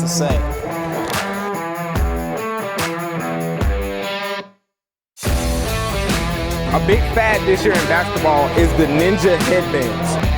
to say. A big fad this year in basketball is the ninja headbands.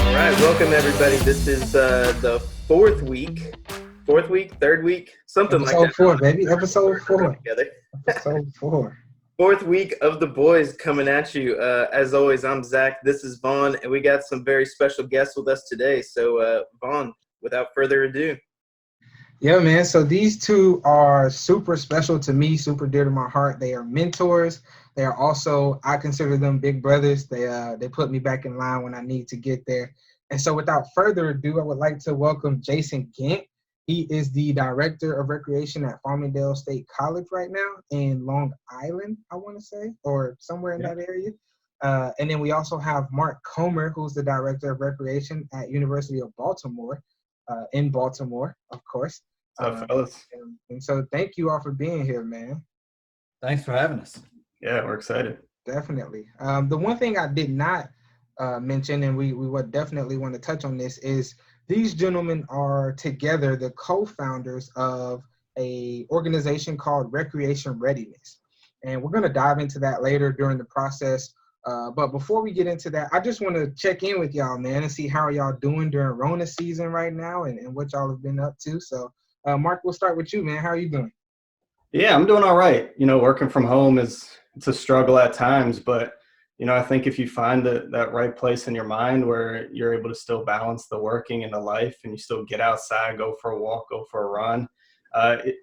All right, welcome everybody. This is the third week, something like that. Episode 4, baby. Episode 4. Together. Episode 4. Fourth week of the boys coming at you. As always, I'm Zach. This is Vaughn, and we got some very special guests with us today. So, Vaughn, without further ado. Yeah, man. So these two are super special to me, super dear to my heart. They are mentors. They are also, I consider them big brothers. They put me back in line when I need to get there. And so without further ado, I would like to welcome Jason Gant. He is the Director of Recreation at Farmingdale State College right now in Long Island, I want to say, or somewhere in that area. And then we also have Mark Comer, who's the Director of Recreation at University of Baltimore, in Baltimore, of course. What's up, fellas? And so thank you all for being here, man. Thanks for having us. Yeah, we're excited. Definitely. The one thing I did not mention, and we would definitely want to touch on this, is these gentlemen are together the co-founders of a organization called Recreation Readiness. And we're going to dive into that later during the process. But before we get into that, I just want to check in with y'all, man, and see how y'all doing during Rona season right now and what y'all have been up to. So, Mark, we'll start with you, man. How are you doing? Yeah, I'm doing all right. You know, working from home it's a struggle at times, but you know, I think if you find that right place in your mind where you're able to still balance the working and the life and you still get outside, go for a walk, go for a run,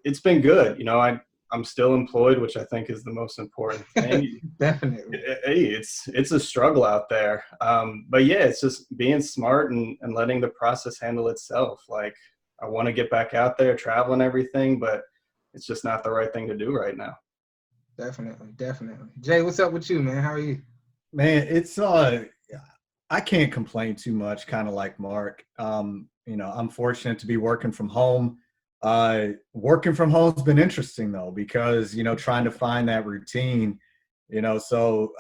it's been good. You know, I'm still employed, which I think is the most important thing. Definitely. Hey, it's a struggle out there. But yeah, it's just being smart and letting the process handle itself. Like, I want to get back out there, travel and everything, but it's just not the right thing to do right now. Definitely. Jay, what's up with you, man? How are you? Man, it's I can't complain too much, kind of like Mark. You know, I'm fortunate to be working from home. Working from home's been interesting though, because, you know, trying to find that routine, you know, so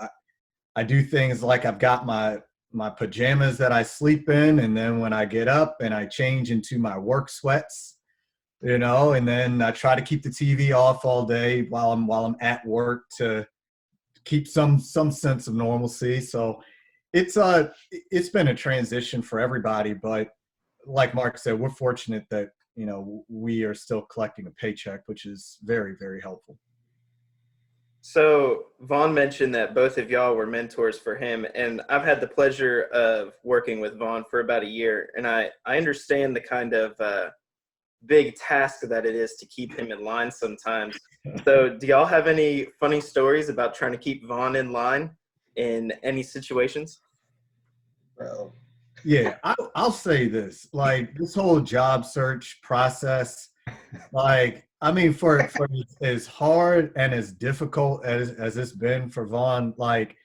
I do things like I've got my pajamas that I sleep in, and then when I get up and I change into my work sweats, you know, and then I try to keep the TV off all day while I'm at work to keep some sense of normalcy. So it's been a transition for everybody, but like Mark said, we're fortunate that, you know, we are still collecting a paycheck, which is very, very helpful. So Vaughn mentioned that both of y'all were mentors for him, and I've had the pleasure of working with Vaughn for about a year, and I understand the kind of big task that it is to keep him in line sometimes. So do y'all have any funny stories about trying to keep Vaughn in line in any situations? Bro. Yeah, I'll say this, like this whole job search process, like, I mean, for as hard and as difficult as it's been for Vaughn, like,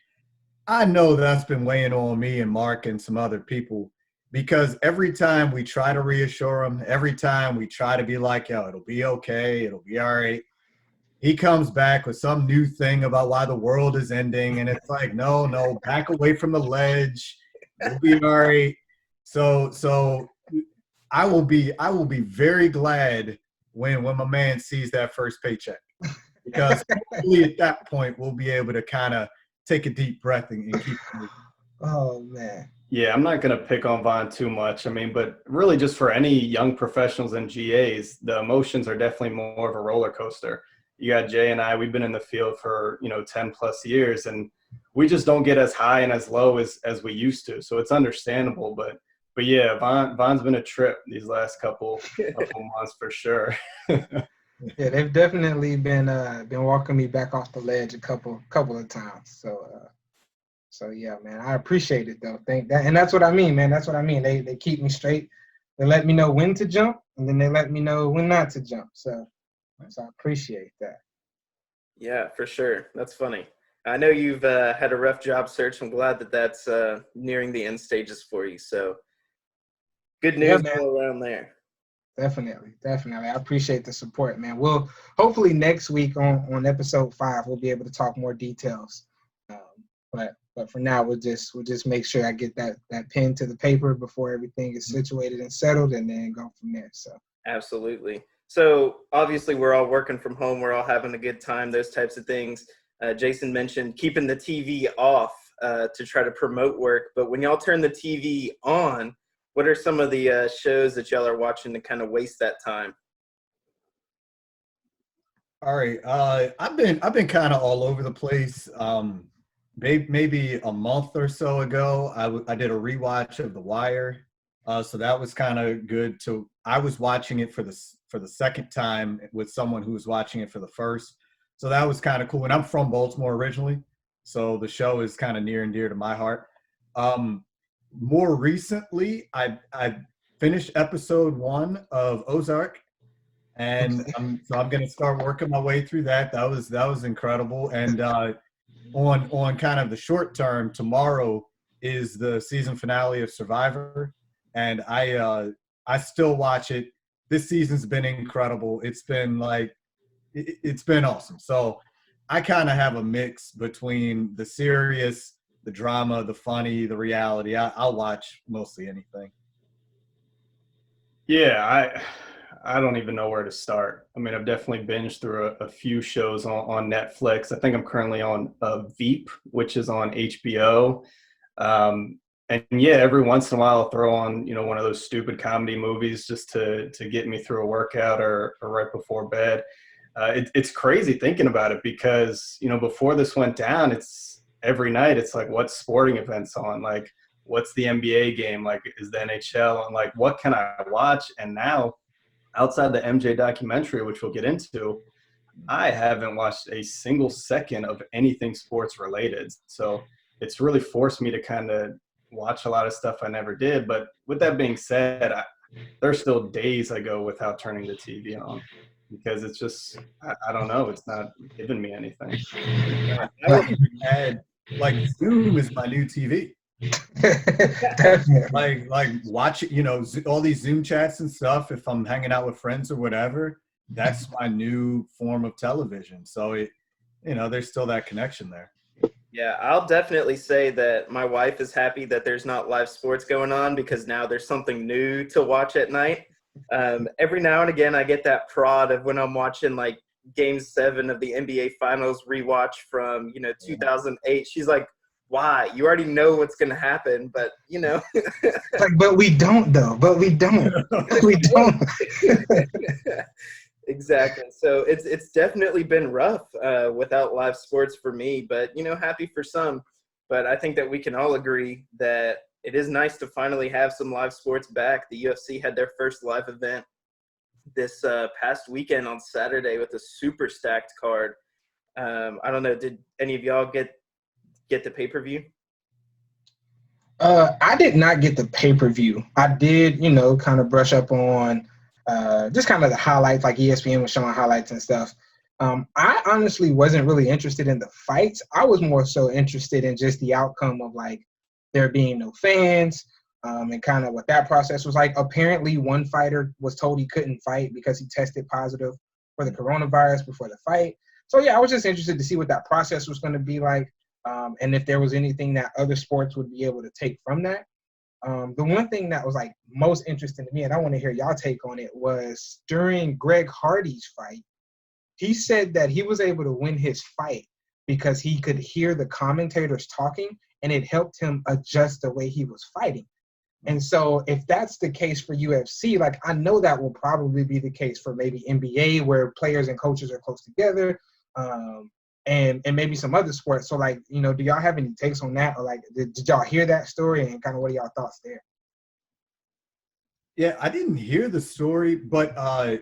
I know that's been weighing on me and Mark and some other people, because every time we try to reassure him, every time we try to be like, yo, it'll be okay, it'll be all right, he comes back with some new thing about why the world is ending, and it's like, no, back away from the ledge, it'll be all right. So I will be very glad when my man sees that first paycheck, because hopefully at that point we'll be able to kind of take a deep breath and keep moving. Oh, man. Yeah, I'm not going to pick on Vaughn too much. I mean, but really just for any young professionals and GAs, the emotions are definitely more of a roller coaster. You got Jay and I, we've been in the field for, 10 plus years, and we just don't get as high and as low as we used to. So it's understandable, but yeah, Vaughn's been a trip these last couple months for sure. Yeah, they've definitely been walking me back off the ledge a couple of times. So yeah, man, I appreciate it though. And that's what I mean, man. That's what I mean. They keep me straight. They let me know when to jump, and then they let me know when not to jump. So I appreciate that. Yeah, for sure. That's funny. I know you've had a rough job search. I'm glad that that's nearing the end stages for you. So good Yeah, news man. all around there. Definitely. I appreciate the support, man. We'll hopefully next week on episode 5 we'll be able to talk more details. Um, but for now we'll just make sure I get that pen to the paper before everything is situated and settled, and then go from there. So Absolutely. So obviously we're all working from home. We're all having a good time, those types of things. Jason mentioned keeping the TV off to try to promote work. But when y'all turn the TV on, what are some of the shows that y'all are watching to kind of waste that time? All right. I've been kind of all over the place. Maybe a month or so ago, I did a rewatch of The Wire. So that was kind of good. I was watching it for the second time with someone who was watching it for the first. So that was kind of cool. And I'm from Baltimore originally, so the show is kind of near and dear to my heart. More recently, I finished episode 1 of Ozark, and I'm going to start working my way through that. That was incredible. And on kind of the short term, tomorrow is the season finale of Survivor, and I still watch it. This season's been incredible. It's been it's been awesome. So I kind of have a mix between the serious, the drama, the funny, the reality. I'll watch mostly anything. Yeah, I don't even know where to start. I mean, I've definitely binged through a few shows on Netflix. I think I'm currently on Veep, which is on HBO. And yeah, every once in a while I'll throw on, one of those stupid comedy movies just to get me through a workout or right before bed. It's crazy thinking about it because, before this went down, it's every night. It's like, what sporting events on? Like, what's the NBA game? Like, is the NHL? And like, what can I watch? And now, outside the MJ documentary, which we'll get into, I haven't watched a single second of anything sports related. So it's really forced me to kind of watch a lot of stuff I never did. But with that being said, there's still days I go without turning the TV on because it's just, I don't know, it's not giving me anything. I even had Zoom is my new TV. definitely. Like watch it, all these Zoom chats and stuff. If I'm hanging out with friends or whatever, that's my new form of television. So there's still that connection there. Yeah, I'll definitely say that my wife is happy that there's not live sports going on because now there's something new to watch at night. Every now and again, I get that prod of when I'm watching like Game 7 of the NBA Finals rewatch from 2008. She's like, "Why? You already know what's going to happen." But But we don't though. But we don't. We don't. Exactly. So it's definitely been rough without live sports for me, but happy for some. But I think that we can all agree that it is nice to finally have some live sports back. The UFC had their first live event this past weekend on Saturday with a super stacked card. I don't know, did any of y'all get the pay-per-view? I did not get the pay-per-view. I did, kind of brush up on just kind of the highlights, like ESPN was showing highlights and stuff. I honestly wasn't really interested in the fights. I was more so interested in just the outcome of like there being no fans, and kind of what that process was like. Apparently, one fighter was told he couldn't fight because he tested positive for the coronavirus before the fight. So yeah, I was just interested to see what that process was going to be like, and if there was anything that other sports would be able to take from that. The one thing that was like most interesting to me, and I want to hear y'all take on it, was during Greg Hardy's fight, he said that he was able to win his fight because he could hear the commentators talking and it helped him adjust the way he was fighting. And so if that's the case for UFC, like I know that will probably be the case for maybe NBA where players and coaches are close together, and maybe some other sports. So like, do y'all have any takes on that, or like did y'all hear that story and kind of what are y'all thoughts there? Yeah, I didn't hear the story, but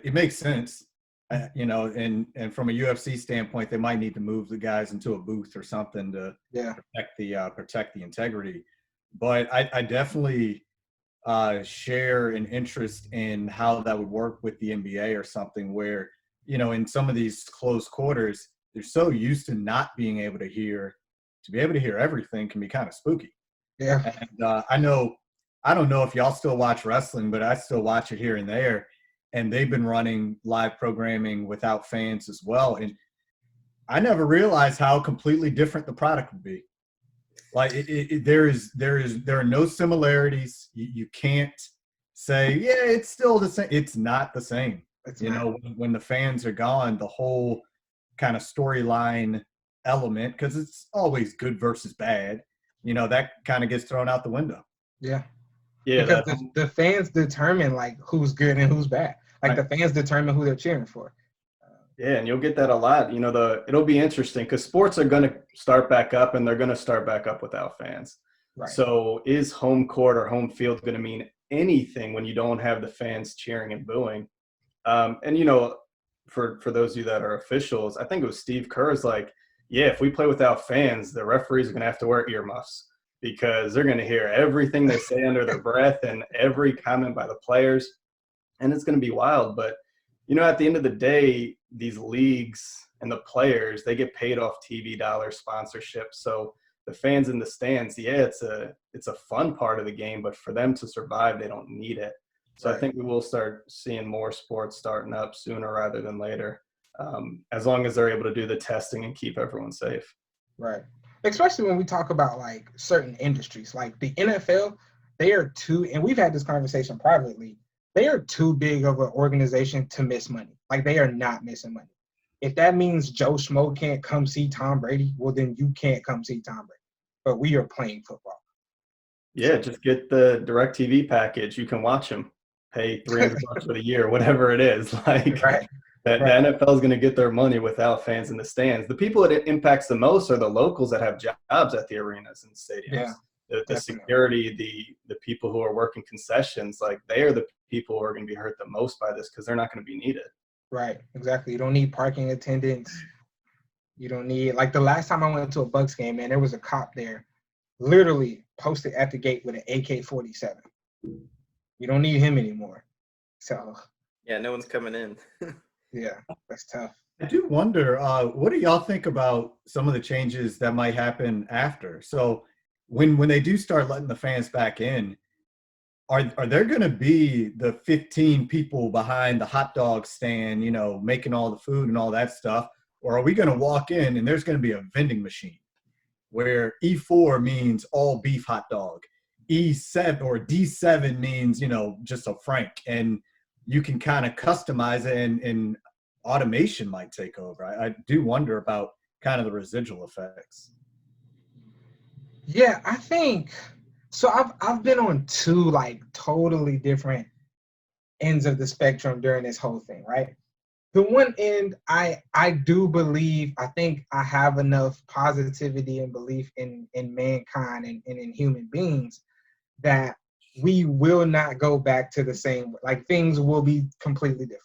it makes sense. And from a UFC standpoint, they might need to move the guys into a booth or something to protect the integrity. But I definitely share an interest in how that would work with the NBA or something where, in some of these close quarters, they're so used to not being able to hear to be able to hear everything can be kind of spooky. Yeah. And I don't know if y'all still watch wrestling, but I still watch it here and there. And they've been running live programming without fans as well. And I never realized how completely different the product would be. Like there are no similarities. You can't say, yeah, it's still the same. It's not the same. It's You not. know, when the fans are gone, the whole kind of storyline element, because it's always good versus bad, you know, that kind of gets thrown out the window. Yeah. Yeah, Because that's the fans determine like who's good and who's bad. Like Right. the fans determine who they're cheering for. yeah, and you'll get that a lot. You know, it'll be interesting because sports are going to start back up, and they're going to start back up without fans. Right. So, is home court or home field going to mean anything when you don't have the fans cheering and booing? And you know, for those of you that are officials, I think it was Steve Kerr's like, yeah, if we play without fans, the referees are going to have to wear earmuffs because they're going to hear everything they say under their breath and every comment by the players, and it's going to be wild. But you know, at the end of the day, these leagues and the players, they get paid off TV dollars, sponsorship. So the fans in the stands, yeah, it's a fun part of the game, but for them to survive, they don't need it. So I Right. think we will start seeing more sports starting up sooner rather than later, as long as they're able to do the testing and keep everyone safe. Right. Especially when we talk about like certain industries, like the NFL, they are too, and we've had this conversation privately, they are too big of an organization to miss money. Like they are not missing money. If that means Joe Schmo can't come see Tom Brady, well, then you can't come see Tom Brady. But we are playing football. Yeah, just get the DirecTV package. You can watch them. Pay $300 for the year, whatever it is. Like Right. the Right. NFL is going to get their money without fans in the stands. The people that it impacts the most are the locals that have jobs at the arenas and stadiums. Yeah, The definitely. security, the people who are working concessions, like they are the people who are going to be hurt the most by this because they're not going to be needed. Right. Exactly. You don't need parking attendants. You don't need, like the last time I went to a Bucks game, man, there was a cop there literally posted at the gate with an AK-47. You don't need him anymore. So, Yeah, no one's coming in. yeah, that's tough. I do wonder, what do y'all think about some of the changes that might happen after? So when they do start letting the fans back in, are there going to be the 15 people behind the hot dog stand, you know, making all the food and all that stuff? Or are we going to walk in and there's going to be a vending machine where E4 means all beef hot dog, E7 or D7 means, you know, just a frank, and you can kind of customize it and automation might take over. I do wonder about kind of the residual effects. Yeah, I think so. I've been on two like totally different ends of the spectrum during this whole thing, right? The one end, I do believe, I think I have enough positivity and belief in mankind and in human beings that we will not go back to the same, like things will be completely different.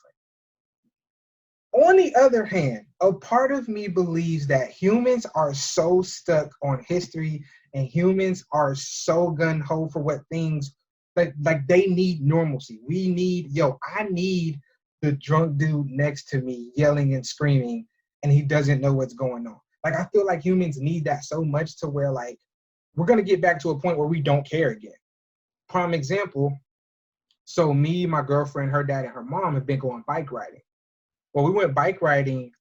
On the other hand, a part of me believes that humans are so stuck on history and humans are so gun-ho for what things like they need normalcy. We need, I need the drunk dude next to me yelling and screaming and he doesn't know what's going on. Like I feel like humans need that so much to where like we're gonna get back to a point where we don't care again. Prime example, so me, my girlfriend, her dad, and her mom have been going bike riding. Well, we went bike riding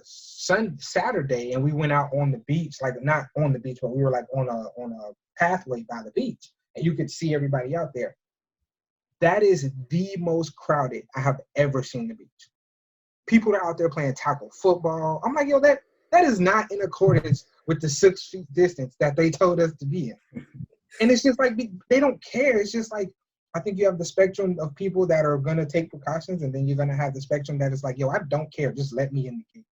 Saturday, and we went out on the beach, like not on the beach, but we were like on a pathway by the beach, and you could see everybody out there. That is the most crowded I have ever seen the beach. People are out there playing tackle football. I'm like, that is not in accordance with the 6 feet distance that they told us to be in. And it's just like they don't care. It's just like I think you have the spectrum of people that are going to take precautions, and then you're going to have the spectrum that is like, I don't care. Just let me in the game.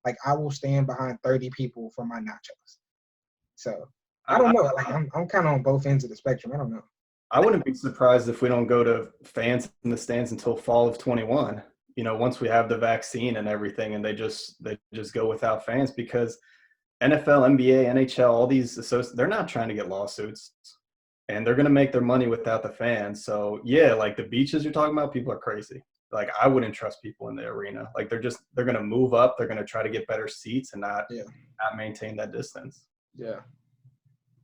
Like, I will stand behind 30 people for my nachos. So, I don't know. Like, I'm kind of on both ends of the spectrum. I don't know. I wouldn't be surprised if we don't go to fans in the stands until fall of 21. You know, once we have the vaccine and everything, and they just go without fans because NFL, NBA, NHL, all these they're not trying to get lawsuits. And they're going to make their money without the fans. So, yeah, like the beaches you're talking about, people are crazy. like I wouldn't trust people in the arena. Like they're going to move up. They're going to try to get better seats and not maintain that distance. Yeah.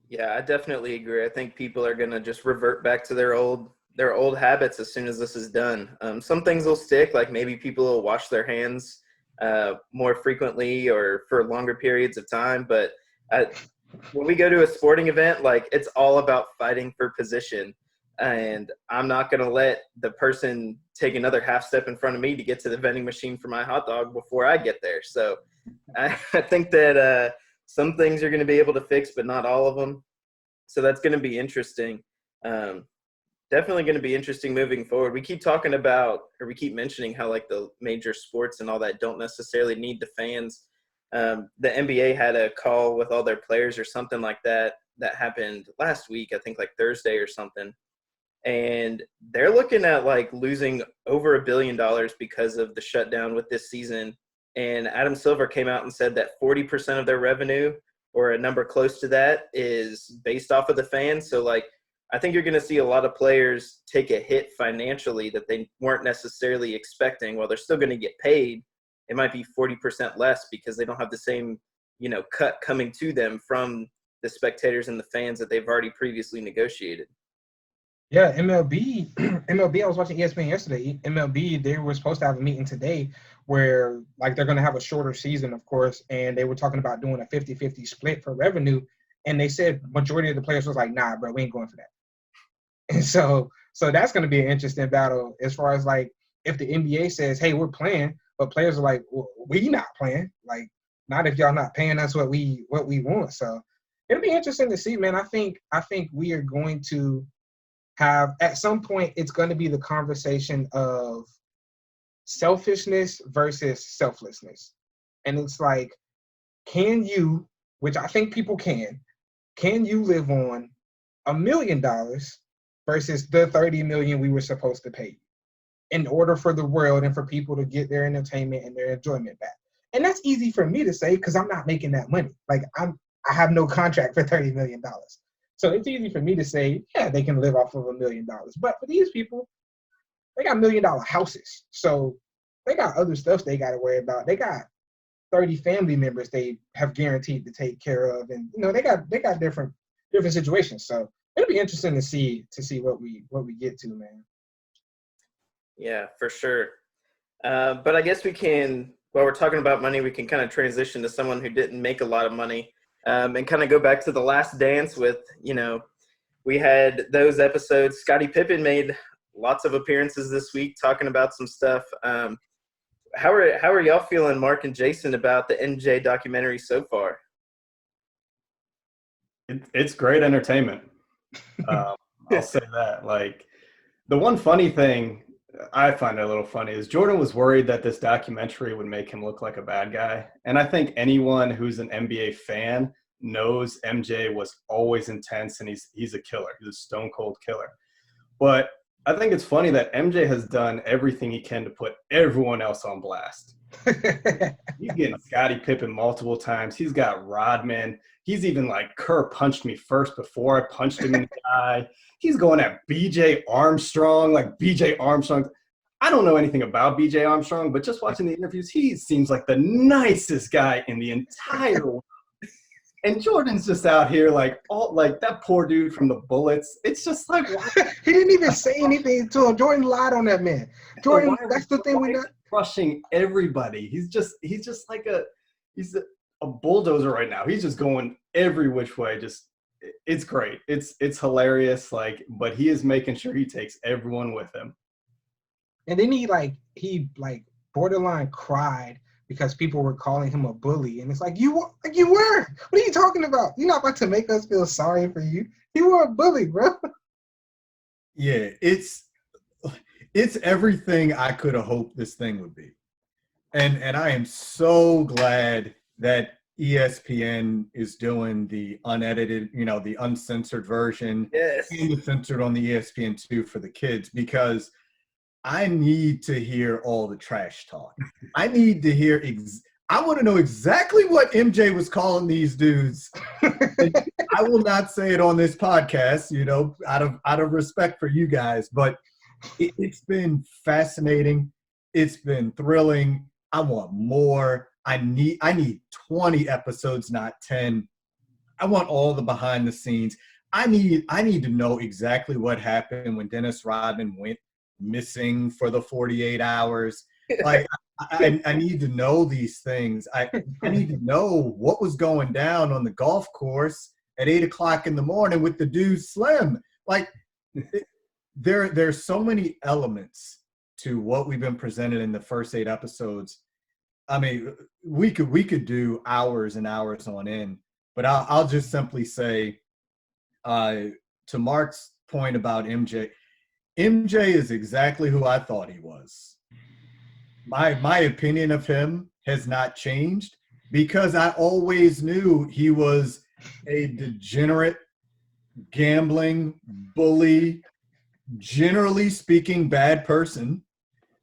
Yeah, I definitely agree. I think people are going to just revert back to their old habits as soon as this is done. Some things will stick, like maybe people will wash their hands more frequently or for longer periods of time. But when we go to a sporting event, like it's all about fighting for position. And I'm not going to let the person take another half step in front of me to get to the vending machine for my hot dog before I get there. So I think that some things you're going to be able to fix, but not all of them. So that's going to be interesting. Definitely going to be interesting moving forward. We keep talking about, or we keep mentioning how like the major sports and all that don't necessarily need the fans. The NBA had a call with all their players or something like that happened last week, I think like Thursday or something. And they're looking at like losing over $1 billion because of the shutdown with this season. And Adam Silver came out and said that 40% of their revenue, or a number close to that, is based off of the fans. So like, I think you're going to see a lot of players take a hit financially that they weren't necessarily expecting. While they're still going to get paid, it might be 40% less because they don't have the same, cut coming to them from the spectators and the fans that they've already previously negotiated. Yeah, MLB, I was watching ESPN yesterday. MLB, they were supposed to have a meeting today where, like, they're going to have a shorter season, of course, and they were talking about doing a 50-50 split for revenue, and they said majority of the players was like, nah, bro, we ain't going for that. And so that's going to be an interesting battle as far as, like, if the NBA says, hey, we're playing, but players are like, well, we not playing. Like, not if y'all not paying us what we want. So it'll be interesting to see, man. I think we are going to have, at some point, it's going to be the conversation of selfishness versus selflessness. And it's like, can you, which I think people can you live on $1 million versus the $30 million we were supposed to pay you in order for the world and for people to get their entertainment and their enjoyment back? And that's easy for me to say because I'm not making that money. Like, I have no contract for $30 million. So it's easy for me to say, yeah, they can live off of $1 million. But for these people, they got $1 million houses. So they got other stuff they got to worry about. They got 30 family members they have guaranteed to take care of. And, they got different situations. So it'll be interesting to see what we get to, man. Yeah, for sure. But I guess we can, while we're talking about money, we can kind of transition to someone who didn't make a lot of money. And kind of go back to The Last Dance with, we had those episodes. Scottie Pippen made lots of appearances this week talking about some stuff. How are y'all feeling, Mark and Jason, about the MJ documentary so far? It's great entertainment. I'll say that. Like, the one funny thing I find a little funny is Jordan was worried that this documentary would make him look like a bad guy. And I think anyone who's an NBA fan knows MJ was always intense and he's a killer. He's a stone cold killer. But I think it's funny that MJ has done everything he can to put everyone else on blast. He's getting Scottie Pippen multiple times. He's got Rodman. He's even like, Kerr punched me first before I punched him in the eye. He's going at BJ Armstrong, like BJ Armstrong. I don't know anything about BJ Armstrong, but just watching the interviews, he seems like the nicest guy in the entire world. And Jordan's just out here like that poor dude from the Bullets. It's just like, why? He didn't even say anything to him. Jordan lied on that man. Jordan, that's the thing. We're not crushing everybody. He's just like he's a bulldozer right now. He's just going every which way. Just, it's great. It's hilarious. Like, but he is making sure he takes everyone with him. And then he borderline cried because people were calling him a bully. And it's like, you were. What are you talking about? You're not about to make us feel sorry for you. You were a bully, bro. Yeah, it's everything I could have hoped this thing would be. And I am so glad that ESPN is doing the unedited, the uncensored version. Yes. And the censored on the ESPN2 for the kids, because I need to hear all the trash talk. I need to hear I want to know exactly what MJ was calling these dudes. I will not say it on this podcast, out of respect for you guys, but it's been fascinating. It's been thrilling. I want more. I need 20 episodes, not 10. I want all the behind the scenes. I need to know exactly what happened when Dennis Rodman went missing for the 48 hours. Like I need to know these things. I need to know what was going down on the golf course at 8:00 in the morning with the dude Slim. Like there's so many elements to what we've been presented in the first 8 episodes. I mean, we could do hours and hours on end, but I'll just simply say, to Mark's point about MJ is exactly who I thought he was. My opinion of him has not changed because I always knew he was a degenerate, gambling, bully, generally speaking, bad person.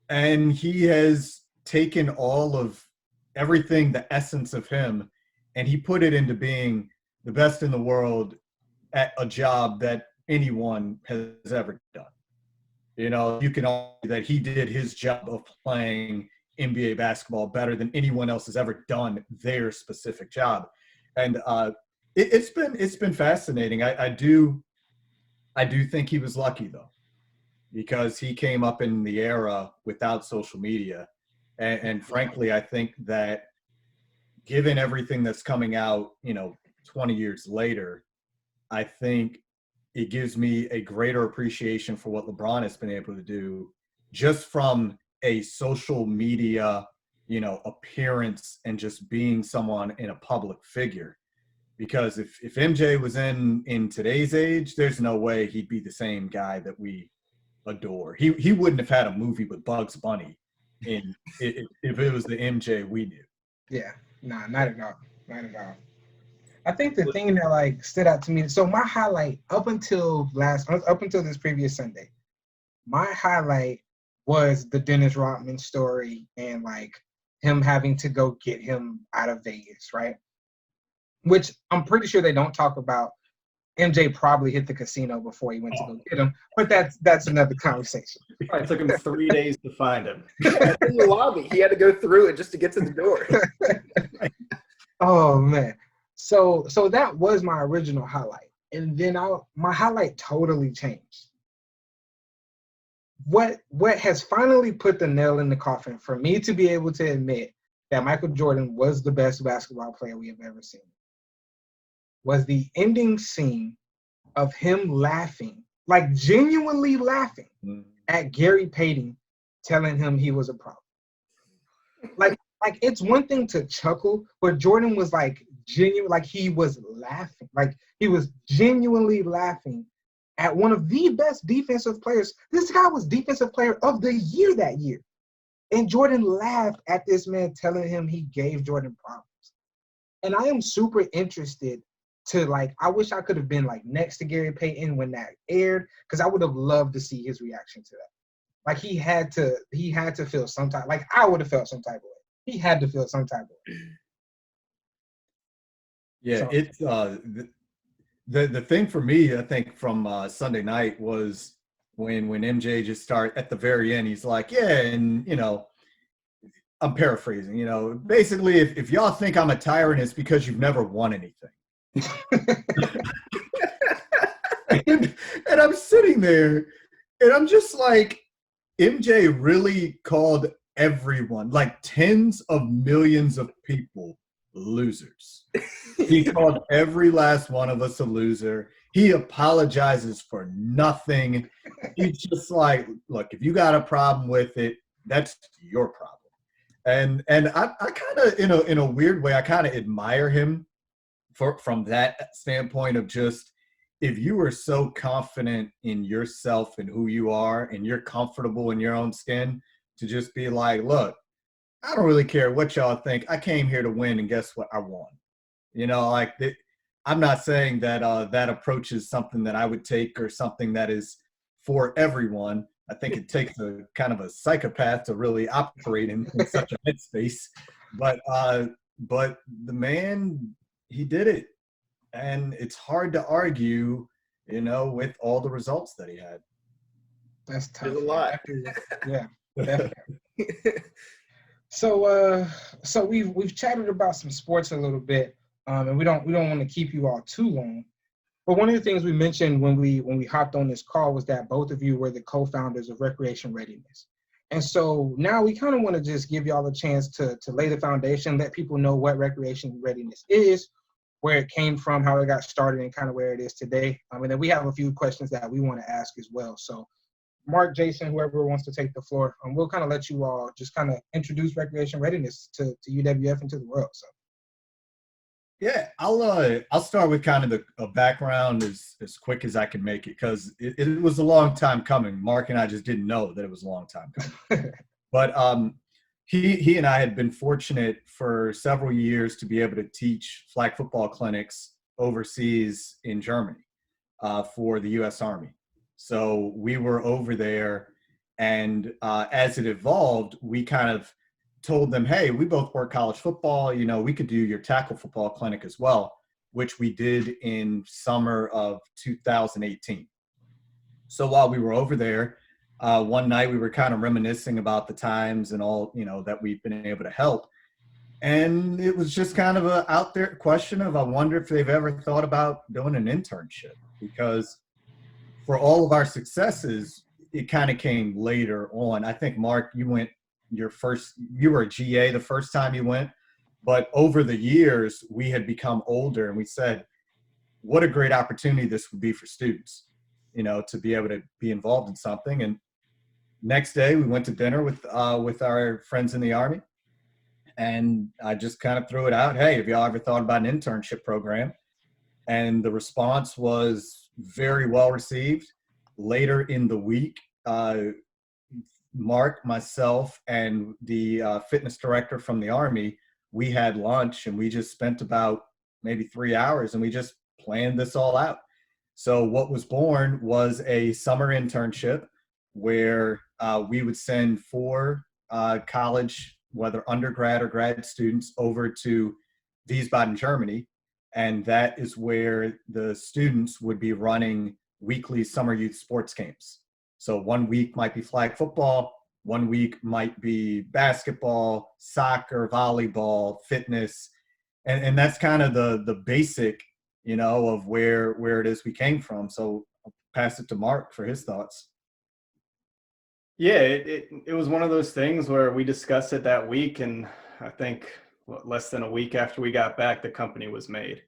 And he has taken all of everything, the essence of him, and he put it into being the best in the world at a job that anyone has ever done. You know, you can argue that he did his job of playing NBA basketball better than anyone else has ever done their specific job. And it's been fascinating. I do think he was lucky though, because he came up in the era without social media. And frankly, I think that given everything that's coming out, 20 years later, I think it gives me a greater appreciation for what LeBron has been able to do just from a social media, appearance and just being someone in a public figure. Because if MJ was in today's age, there's no way he'd be the same guy that we adore. He wouldn't have had a movie with Bugs Bunny if it was the MJ we knew. Yeah, nah, not at all. Not at all. I think the thing that stood out to me. So my highlight up until this previous Sunday, my highlight was the Dennis Rodman story and him having to go get him out of Vegas, right? Which I'm pretty sure they don't talk about. MJ probably hit the casino before he went to go get him, but that's another conversation. It probably took him 3 days to find him. In the lobby, he had to go through it just to get to the door. Oh man. So that was my original highlight. And then my highlight totally changed. What has finally put the nail in the coffin for me to be able to admit that Michael Jordan was the best basketball player we have ever seen was the ending scene of him laughing, genuinely laughing at Gary Payton telling him he was a problem. It's one thing to chuckle, but Jordan was genuine, he was laughing. He was genuinely laughing at one of the best defensive players. This guy was defensive player of the year that year. And Jordan laughed at this man telling him he gave Jordan problems. And I am super interested to I wish I could have been next to Gary Payton when that aired, because I would have loved to see his reaction to that. He had to feel some type, I would have felt some type of way. He had to feel some type of way. Yeah, So, it's the thing for me, I think, from Sunday night was when MJ just started at the very end. He's like, yeah, and I'm paraphrasing. Basically, if y'all think I'm a tyrant, it's because you've never won anything. and I'm sitting there, and I'm just like, MJ really called everyone, tens of millions of people, losers. He called every last one of us a loser. He apologizes for nothing. He's just like, look, if you got a problem with it, that's your problem. And I kind of, in a weird way, I kind of admire him from that standpoint of just, if you are so confident in yourself and who you are, and you're comfortable in your own skin, to just be like, look, I don't really care what y'all think. I came here to win, and guess what? I won. I'm not saying that that approach is something that I would take or something that is for everyone. I think it takes a kind of a psychopath to really operate in such a headspace. But the man, he did it. And it's hard to argue, with all the results that he had. that's tough. There's a lot. Yeah, definitely. So we've chatted about some sports a little bit, and we don't want to keep you all too long. But one of the things we mentioned when we hopped on this call was that both of you were the co-founders of Recreation Readiness. And so now we kind of want to just give y'all a chance to lay the foundation, let people know what Recreation Readiness is, where it came from, how it got started, and kind of where it is today. And then we have a few questions that we want to ask as well. So Mark, Jason, whoever wants to take the floor, we'll kind of let you all just kind of introduce Recreation Readiness to UWF and to the world. So. Yeah, I'll start with kind of a background as quick as I can make it, because it was a long time coming. Mark and I just didn't know that it was a long time coming. But he and I had been fortunate for several years to be able to teach flag football clinics overseas in Germany for the U.S. Army. So we were over there, and as it evolved, we kind of told them, hey, we both work college football, we could do your tackle football clinic as well, which we did in summer of 2018. So while we were over there, one night we were kind of reminiscing about the times and all, that we've been able to help. And it was just kind of a out there question of, I wonder if they've ever thought about doing an internship, because for all of our successes, it kind of came later on. I think, Mark, you were a GA the first time you went, but over the years, we had become older, and we said, what a great opportunity this would be for students, to be able to be involved in something. And next day we went to dinner with our friends in the Army, and I just kind of threw it out. Hey, have y'all ever thought about an internship program? And the response was very well received. Later in the week, Mark, myself, and the fitness director from the Army, we had lunch, and we just spent about maybe 3 hours, and we just planned this all out. So what was born was a summer internship where we would send 4 college, whether undergrad or grad students, over to Wiesbaden, Germany. And that is where the students would be running weekly summer youth sports camps. So 1 week might be flag football, 1 week might be basketball, soccer, volleyball, fitness. And that's kind of the basic, of where it is we came from. So I'll pass it to Mark for his thoughts. Yeah, it was one of those things where we discussed it that week, and I think less than a week after we got back, the company was made.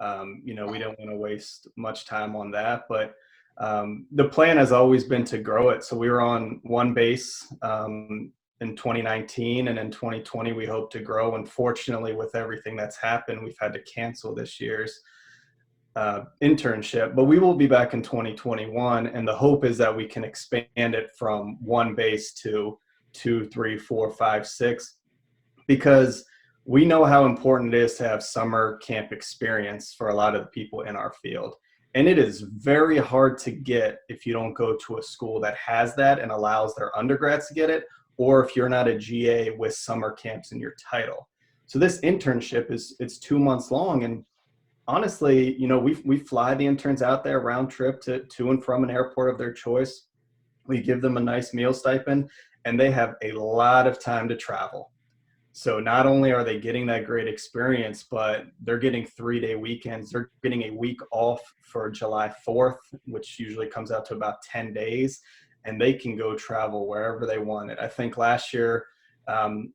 We don't want to waste much time on that, but the plan has always been to grow it. So we were on one base in 2019, and in 2020 we hope to grow. Unfortunately, with everything that's happened, we've had to cancel this year's internship, but we will be back in 2021, and the hope is that we can expand it from one base to 2, 3, 4, 5, 6, because we know how important it is to have summer camp experience for a lot of the people in our field. And it is very hard to get if you don't go to a school that has that and allows their undergrads to get it, or if you're not a GA with summer camps in your title. So this internship it's 2 months long, and honestly, we fly the interns out there round trip to and from an airport of their choice. We give them a nice meal stipend, and they have a lot of time to travel. So not only are they getting that great experience, but they're getting 3-day weekends. They're getting a week off for July 4th, which usually comes out to about 10 days, and they can go travel wherever they want. I think last year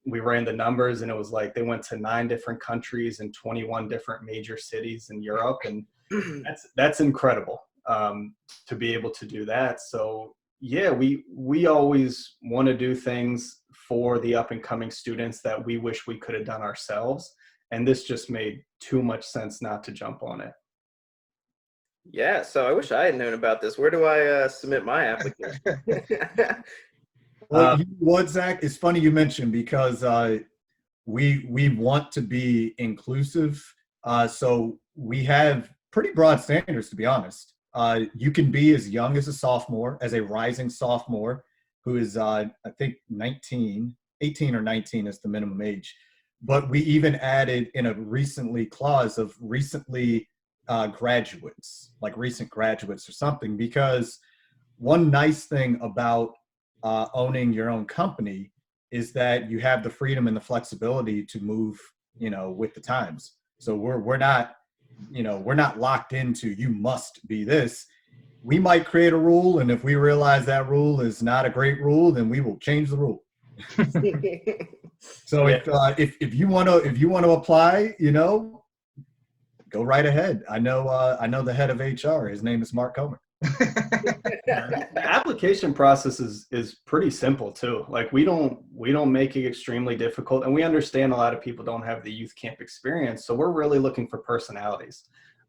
we ran the numbers, and it was like they went to 9 different countries and 21 different major cities in Europe, and that's incredible to be able to do that. So yeah, we always want to do things for the up and coming students that we wish we could have done ourselves, and this just made too much sense not to jump on it. Yeah, so I wish I had known about this. Where do I submit my application? Well, what, Zach? It's funny you mentioned, because we want to be inclusive. So we have pretty broad standards, to be honest. You can be as young as a sophomore, as a rising sophomore, who is, I think, 18 or 19 is the minimum age. But we even added in a recently clause of recently graduates, like recent graduates or something, because one nice thing about owning your own company is that you have the freedom and the flexibility to move, you know, with the times. So we're not, you know, we're not locked into you must be this. We might create a rule, and if we realize that rule is not a great rule, then we will change the rule. So Yeah. if you want to apply, you know, go right ahead. I know the head of HR. His name is Mark Comer. The application process is pretty simple too. Like we don't make it extremely difficult, and we understand a lot of people don't have the youth camp experience. So we're really looking for personalities.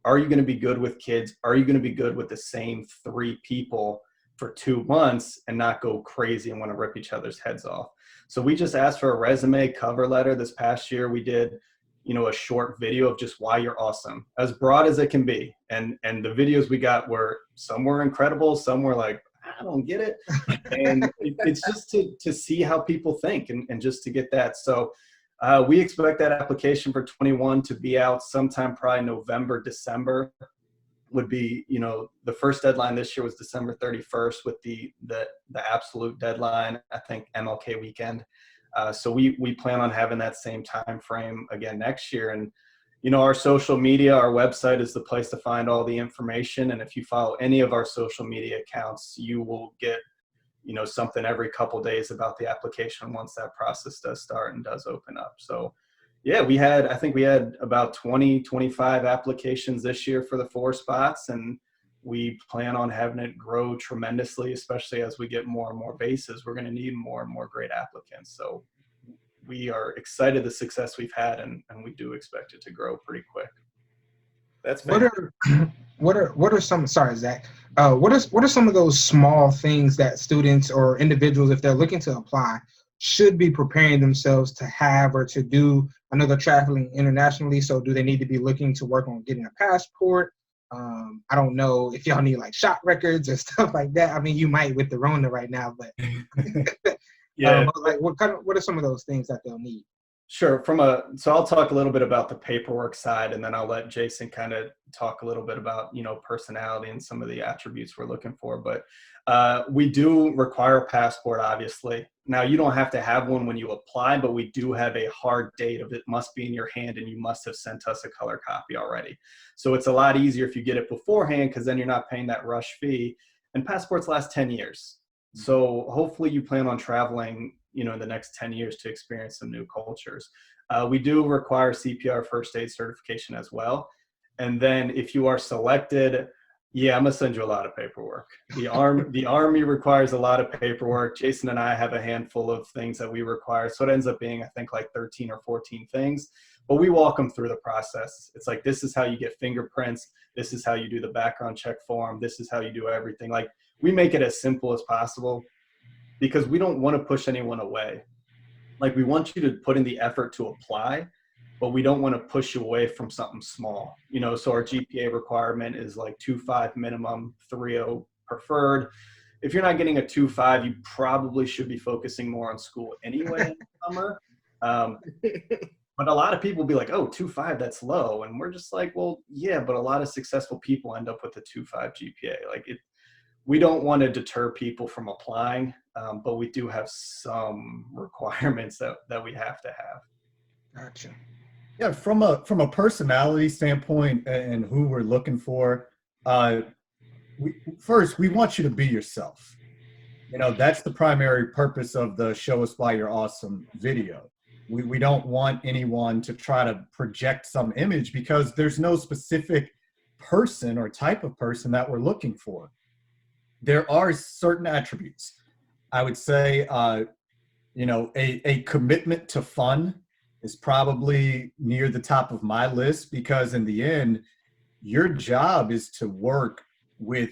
Are you going to be good with kids? Are you going to be good with the same 3 people for 2 months and not go crazy and want to rip each other's heads off? So we just asked for a resume, cover letter. This past year we did, you know, a short video of just why you're awesome, as broad as it can be. And the videos we got were, some were incredible, some were like, I don't get it. And it's just to see how people think and just to get that. So we expect that application for 21 to be out sometime probably November, December would be, you know, the first deadline this year was December 31st with the absolute deadline, I think MLK weekend. So we plan on having that same time frame again next year. And, you know, our social media, our website is the place to find all the information. And if you follow any of our social media accounts, you will get, you know, something every couple days about the application once that process does start and does open up. So yeah, I think we had about 25 applications this year for the 4 spots, and we plan on having it grow tremendously, especially as we get more and more bases. We're going to need more and more great applicants. So we are excited the success we've had, and we do expect it to grow pretty quick. That's what are some, sorry, Zach, what are some of those small things that students or individuals, if they're looking to apply, should be preparing themselves to have or to do? I know they're traveling internationally, so do they need to be looking to work on getting a passport? I don't know if y'all need like shot records or stuff like that. I mean, you might with the Rona right now, but Yeah. but like what are some of those things that they'll need? Sure. So I'll talk a little bit about the paperwork side, and then I'll let Jason kind of talk a little bit about, you know, personality and some of the attributes we're looking for. But we do require a passport, obviously. Now, you don't have to have one when you apply, but we do have a hard date of it must be in your hand, and you must have sent us a color copy already. So it's a lot easier if you get it beforehand, because then you're not paying that rush fee. And passports last 10 years. So hopefully you plan on traveling, you know, in the next 10 years to experience some new cultures. We do require CPR first aid certification as well. And then if you are selected, yeah, I'm gonna send you a lot of paperwork. The Army requires a lot of paperwork. Jason and I have a handful of things that we require. So it ends up being, I think, like 13 or 14 things, but we walk them through the process. It's like, this is how you get fingerprints. This is how you do the background check form. This is how you do everything. Like, we make it as simple as possible, because we don't want to push anyone away. Like, we want you to put in the effort to apply, but we don't want to push you away from something small. You know, so our GPA requirement is like 2.5 minimum, 3.0 preferred. If you're not getting a 2.5, you probably should be focusing more on school anyway in the summer. But a lot of people will be like, oh, 2.5, that's low. And we're just like, well, yeah, but a lot of successful people end up with a 2.5 GPA. Like, we don't want to deter people from applying, but we do have some requirements that we have to have. Gotcha. Yeah, from a personality standpoint and who we're looking for, we want you to be yourself. You know, that's the primary purpose of the Show Us Why You're Awesome video. We don't want anyone to try to project some image, because there's no specific person or type of person that we're looking for. There are certain attributes. I would say, you know, a commitment to fun is probably near the top of my list, because in the end, your job is to work with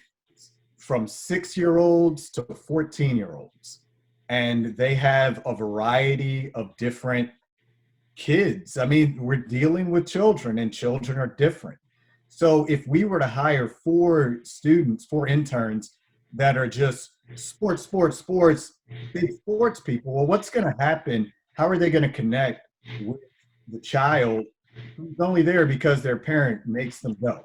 from 6-year-olds to 14-year-olds. And they have a variety of different kids. I mean, we're dealing with children, and children are different. So if we were to hire 4 interns that are just sports, big sports people, well, what's going to happen? How are they going to connect with the child who's only there because their parent makes them go?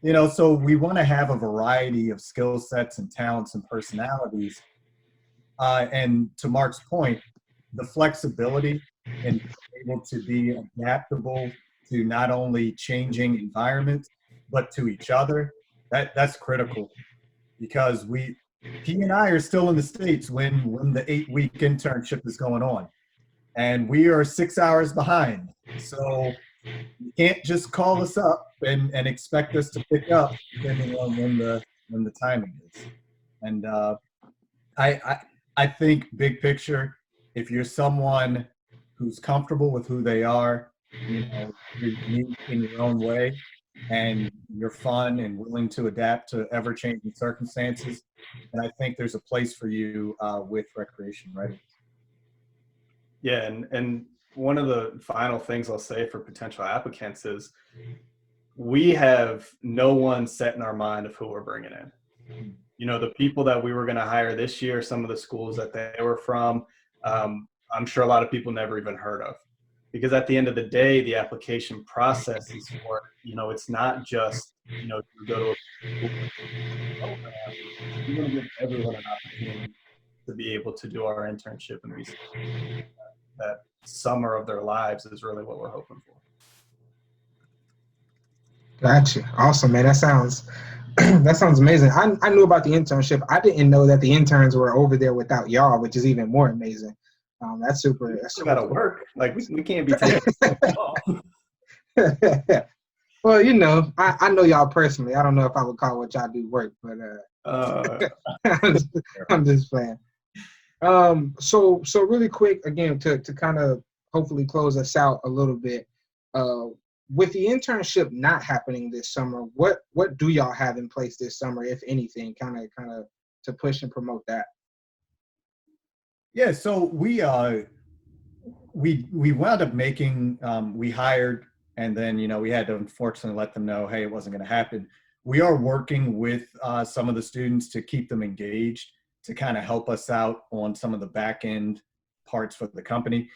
You know, so we want to have a variety of skill sets and talents and personalities. And to Mark's point, the flexibility and able to be adaptable to not only changing environments, but to each other, that's critical because he and I are still in the States when the 8-week internship is going on. And we are 6 hours behind. So you can't just call us up and expect us to pick up depending on when the timing is. And I think big picture, if you're someone who's comfortable with who they are, you know, you're unique in your own way, and you're fun and willing to adapt to ever-changing circumstances, and I think there's a place for you with Recreation Readiness. Yeah, and one of the final things I'll say for potential applicants is we have no one set in our mind of who we're bringing in. You know, the people that we were going to hire this year, some of the schools that they were from, I'm sure a lot of people never even heard of. Because at the end of the day, the application process is for, you know, it's not just, you know, you go to a school program. We want to give everyone an opportunity to be able to do our internship and be that summer of their lives is really what we're hoping for. Gotcha. Awesome, man. That sounds that sounds amazing. I knew about the internship. I didn't know that the interns were over there without y'all, which is even more amazing. That's super. That's We gotta work. Like we can't be taking Well, you know, I know y'all personally. I don't know if I would call what y'all do work, but I'm just playing. So really quick again to kind of hopefully close us out a little bit. With the internship not happening this summer, what do y'all have in place this summer, if anything, kind of to push and promote that? Yeah, so we wound up making we hired, and then you know we had to unfortunately let them know, hey, it wasn't going to happen. We are working with some of the students to keep them engaged, to kind of help us out on some of the back end parts for the company.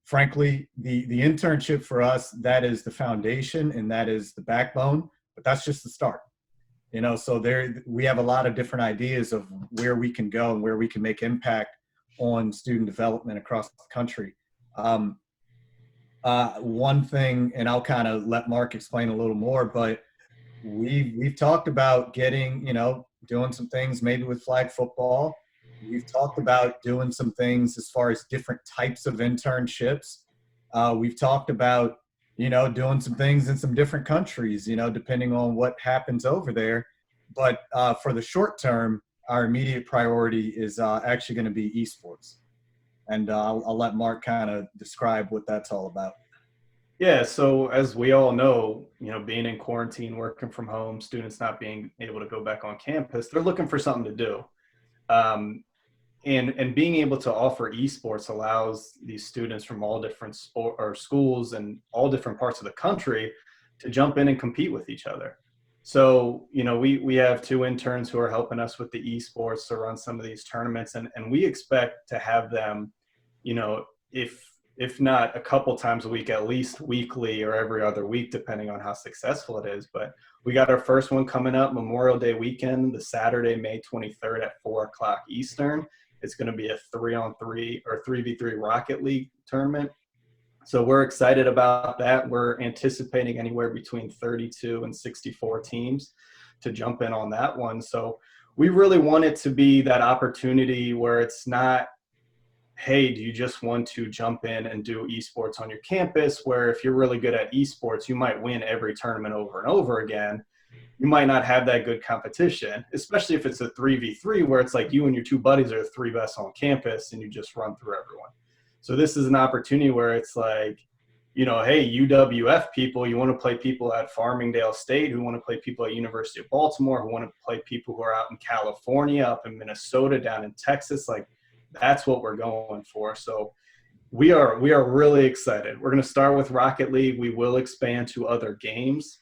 Frankly, the internship for us, that is the foundation and that is the backbone, but that's just the start. You know, so there we have a lot of different ideas of where we can go and where we can make impact on student development across the country. One thing, and I'll kind of let Mark explain a little more, but we've talked about getting, you know, doing some things maybe with flag football. We've talked about doing some things as far as different types of internships. We've talked about, you know, doing some things in some different countries, you know, depending on what happens over there. But for the short term, our immediate priority is actually going to be esports. And I'll let Mark kind of describe what that's all about. Yeah, so as we all know, you know, being in quarantine, working from home, students not being able to go back on campus, they're looking for something to do. And being able to offer esports allows these students from all different schools and all different parts of the country to jump in and compete with each other. So, you know, we have 2 interns who are helping us with the esports to run some of these tournaments, and we expect to have them, you know, if not a couple times a week, at least weekly or every other week, depending on how successful it is. But we got our first one coming up Memorial Day weekend, the Saturday, May 23rd at 4:00 Eastern. It's going to be a 3-on-3 or 3v3 Rocket League tournament. So we're excited about that. We're anticipating anywhere between 32 and 64 teams to jump in on that one. So we really want it to be that opportunity where it's not, hey, do you just want to jump in and do esports on your campus, where if you're really good at esports, you might win every tournament over and over again. You might not have that good competition, especially if it's a 3v3 where it's like you and your 2 buddies are the 3 best on campus and you just run through everyone. So this is an opportunity where it's like, you know, hey, UWF people, you want to play people at Farmingdale State, who want to play people at University of Baltimore, who want to play people who are out in California, up in Minnesota, down in Texas. Like, that's what we're going for. So we are really excited. We're going to start with Rocket League. We will expand to other games.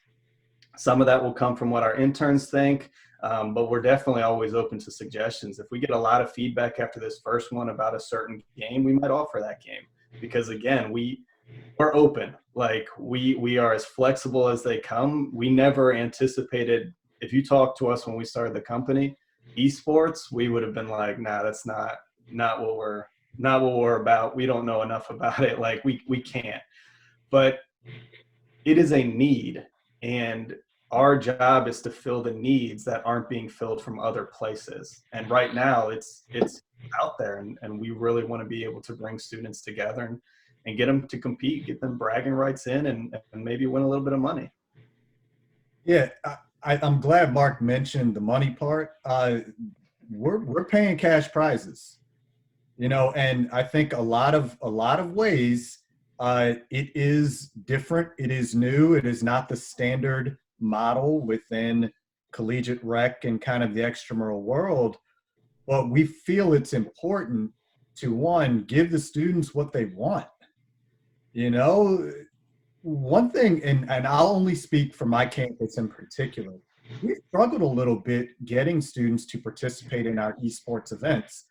Some of that will come from what our interns think, but we're definitely always open to suggestions. If we get a lot of feedback after this first one about a certain game, we might offer that game, because again, we're open. Like we are as flexible as they come. We never anticipated, if you talked to us when we started the company, esports, we would have been like, nah, that's not what not what we're about. We don't know enough about it. Like we can't, but it is a need, and our job is to fill the needs that aren't being filled from other places. And right now it's out there, and we really want to be able to bring students together and get them to compete, get them bragging rights in, and maybe win a little bit of money. Yeah, I'm glad Mark mentioned the money part. We're paying cash prizes, you know, and I think a lot of ways it is different. It is new. It is not the standard model within collegiate rec and kind of the extramural world. But we feel it's important to, one, give the students what they want. You know, one thing, and I'll only speak for my campus in particular, we struggled a little bit getting students to participate in our esports events.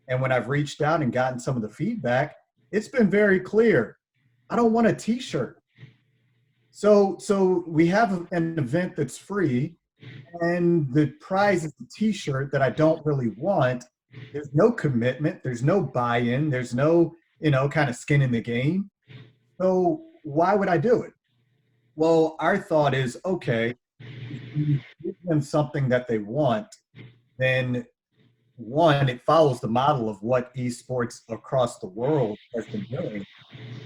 And when I've reached out and gotten some of the feedback, it's been very clear. I don't want a t-shirt. So we have an event that's free, and the prize is a t-shirt that I don't really want. There's no commitment. There's no buy-in. There's no, kind of skin in the game. So why would I do it? Well, our thought is, okay, if you give them something that they want, then one, it follows the model of what esports across the world has been doing.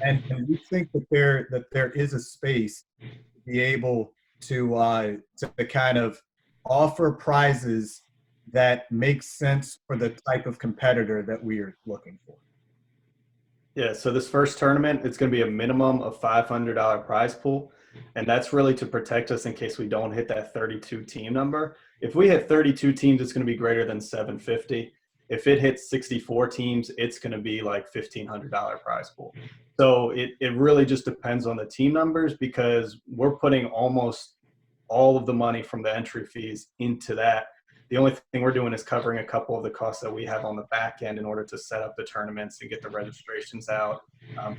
And we think that there is a space to be able to kind of offer prizes that make sense for the type of competitor that we are looking for. Yeah, so this first tournament, it's going to be a minimum of $500 prize pool, and that's really to protect us in case we don't hit that 32 team number. If we hit 32 teams, it's going to be greater than $750. If it hits 64 teams, it's going to be like $1,500 prize pool. So it really just depends on the team numbers, because we're putting almost all of the money from the entry fees into that. The only thing we're doing is covering a couple of the costs that we have on the back end in order to set up the tournaments and get the registrations out. With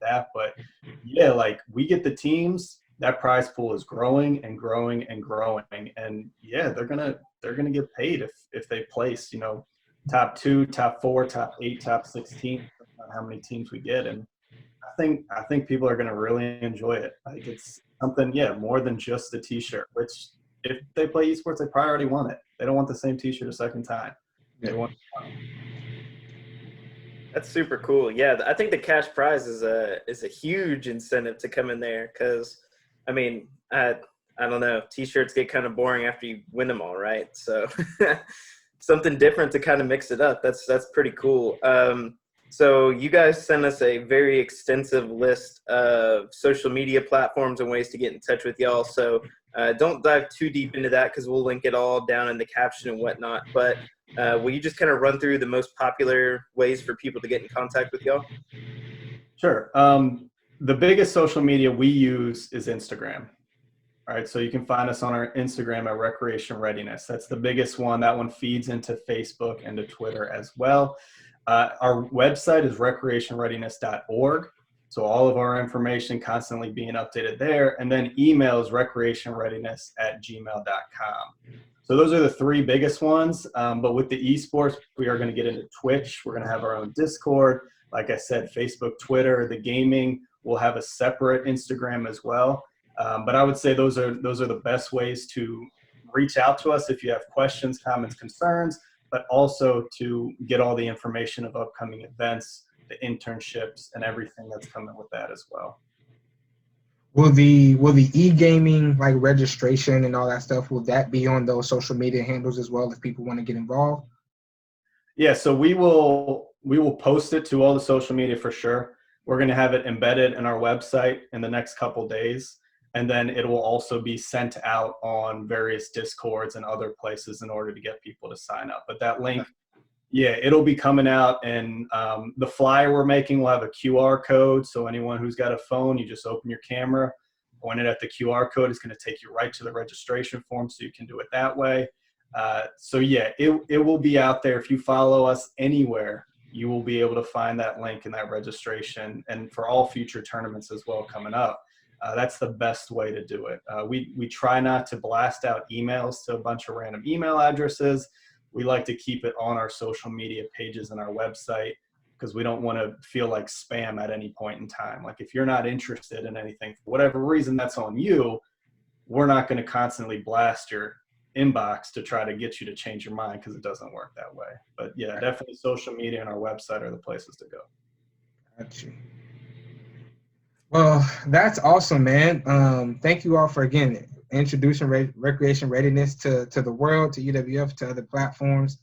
that, but yeah, like we get the teams, that prize pool is growing and growing and growing, and yeah, they're gonna get paid if they place, top 2, top 4, top 8, top 16, how many teams we get. And I think people are gonna really enjoy it. Like it's something, more than just the t-shirt, which if they play esports, they probably already want it. They don't want the same t-shirt a second time. They want. That's super cool. Yeah, I think the cash prize is a huge incentive to come in there, because, I mean, I don't know, t-shirts get kind of boring after you win them all, right? So something different to kind of mix it up. That's pretty cool. So you guys sent us a very extensive list of social media platforms and ways to get in touch with y'all. So don't dive too deep into that, because we'll link it all down in the caption and whatnot. But will you just kind of run through the most popular ways for people to get in contact with y'all? Sure. The biggest social media we use is Instagram. All right, so you can find us on our Instagram at Recreation Readiness. That's the biggest one. That one feeds into Facebook and to Twitter as well. Our website is recreationreadiness.org. So all of our information constantly being updated there. And then email is recreationreadiness@gmail.com. So those are the three biggest ones. But with the esports, we are going to get into Twitch. We're going to have our own Discord. Like I said, Facebook, Twitter, the gaming. We'll have a separate Instagram as well. But I would say those are the best ways to reach out to us if you have questions, comments, concerns, but also to get all the information of upcoming events, the internships, and everything that's coming with that as well. Will the e-gaming, like registration and all that stuff, will that be on those social media handles as well if people want to get involved? Yeah, so we will post it to all the social media for sure. We're going to have it embedded in our website in the next couple days, and then it will also be sent out on various Discords and other places in order to get people to sign up. But that link, yeah, it'll be coming out, and the flyer we're making will have a QR code. So anyone who's got a phone, you just open your camera, point it at the QR code. It's going to take you right to the registration form, so you can do it that way. So yeah, it will be out there. If you follow us anywhere, you will be able to find that link and that registration, and for all future tournaments as well coming up. That's the best way to do it. We try not to blast out emails to a bunch of random email addresses. we like to keep it on our social media pages and our website, because we don't want to feel like spam at any point in time. Like if you're not interested in anything, for whatever reason, that's on you. We're not going to constantly blast your inbox to try to get you to change your mind, because it doesn't work that way. But yeah, definitely social media and our website are the places to go. Got you. Well, that's awesome, man. Thank you all for, again, introducing recreation readiness to the world, to UWF, to other platforms.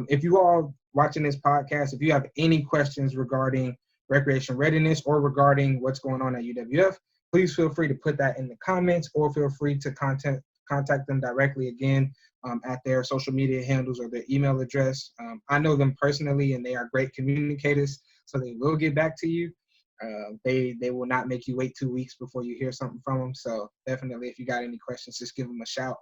If you all watching this podcast, if you have any questions regarding recreation readiness or regarding what's going on at UWF, please feel free to put that in the comments, or feel free to contact them directly, again, at their social media handles or their email address. I know them personally, and they are great communicators, so they will get back to you. They will not make you wait 2 weeks before you hear something from them. So definitely, if you got any questions, just give them a shout.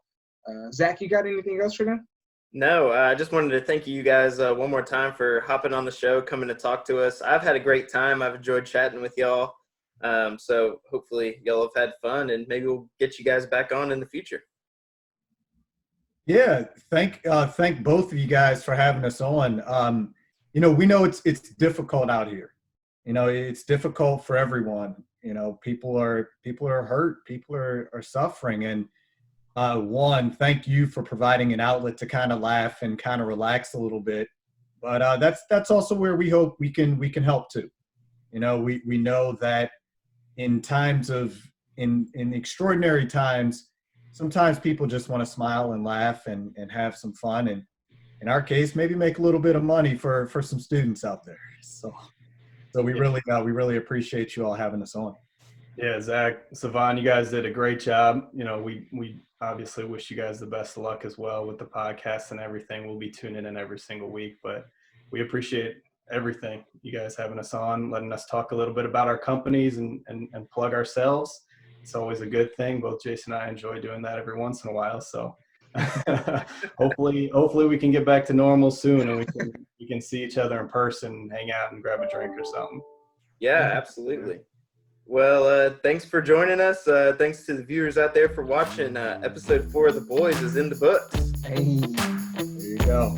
Zach, you got anything else for them? No, I just wanted to thank you guys one more time for hopping on the show, coming to talk to us. I've had a great time. I've enjoyed chatting with y'all. So hopefully y'all have had fun, and maybe we'll get you guys back on in the future. Yeah, thank both of you guys for having us on. We know it's difficult out here. It's difficult for everyone. People are hurt, people are suffering, and one, thank you for providing an outlet to kind of laugh and kind of relax a little bit. But that's also where we hope we can help too. We know that in times in extraordinary times, sometimes people just want to smile and laugh and have some fun, and in our case, maybe make a little bit of money for some students out there. So we really appreciate you all having us on. Yeah, Zach, Savon, you guys did a great job. We obviously wish you guys the best of luck as well with the podcast and everything. We'll be tuning in every single week, but we appreciate everything. You guys having us on, letting us talk a little bit about our companies and plug ourselves. It's always a good thing. Both Jason and I enjoy doing that every once in a while. So hopefully we can get back to normal soon, and we can see each other in person, hang out and grab a drink or something. Yeah, absolutely. Well, thanks for joining us. Thanks to the viewers out there for watching. Episode 4 of The Boys is in the books. Hey. There you go.